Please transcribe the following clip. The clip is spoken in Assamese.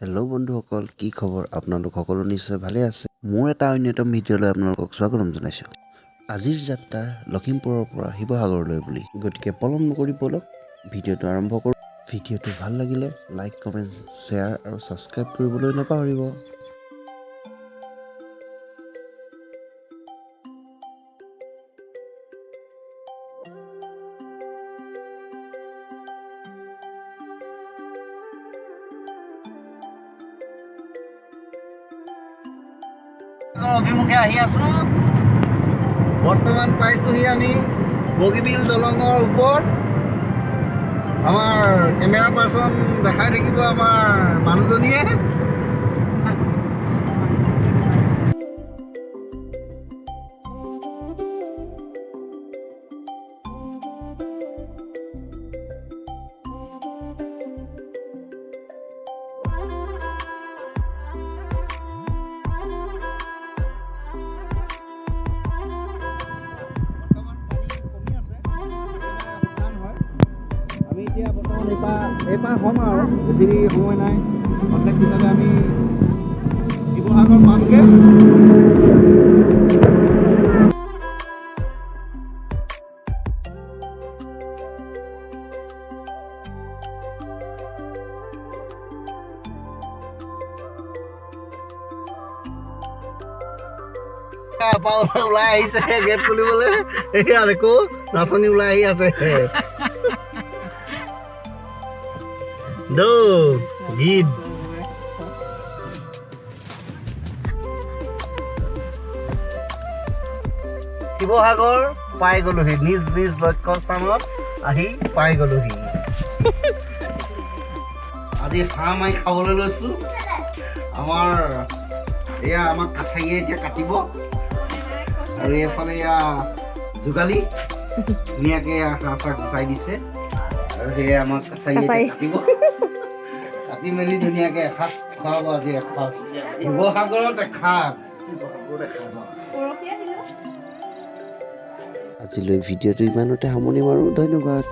হেল্ল' বন্ধুসকল, কি খবৰ? আপোনালোক সকলো নিশ্চয় ভালে আছে। মোৰ এটা অন্যতম ভিডিঅ'লৈ আপোনালোকক স্বাগতম জনাইছোঁ। আজিৰ যাত্ৰা লখিমপুৰৰ পৰা শিৱসাগৰলৈ বুলি, গতিকে পলম নকৰি ব'লক ভিডিঅ'টো আৰম্ভ কৰোঁ। ভিডিঅ'টো ভাল লাগিলে লাইক, কমেণ্ট, শ্বেয়াৰ আৰু ছাবস্ক্ৰাইব কৰিবলৈ নাপাহৰিব। অভিমুখে আহি আছো। বৰ্তমান পাইছোহি আমি বগীবিল দলঙৰ ওপৰত। আমাৰ কেমেৰা পাৰ্চন দেখাই থাকিব আমাৰ মানুহজনীয়ে। আমি এতিয়া বৰ্তমান এইপাৰ হ'ম আৰু বেছি সময় নাই। কণ্টেক্ট দিনতে আমি শিৱসাগৰ পামগৈ। ওলাই আহিছে গেট খুলিবলৈ। এয়া দেখো নাচনী ওলাই আহি আছে। গীত শিৱসাগৰ পাই গলোহি, নিজ নিজ লক্ষ্যস্থানত আহি পাই গলোহি। আজি হাঁহ মাৰি খাবলৈ লৈছো। আমাক কাছাৰীয়ে এতিয়া কাটিব আৰু এইফালে যোগালী ধুনীয়াকে হাঁহ চাহ গুচাই দিছে আৰু সেয়ে আমাক কাছাৰীয়ে কাটিব। কাটি মেলি ধুনীয়াকে এসাঁজ খুৱাব। আজি এসাঁজ শিৱসাগৰত এসাঁজ। আজিলৈ ভিডিঅ'টো ইমানতে সামৰণি মাৰোঁ। ধন্যবাদ।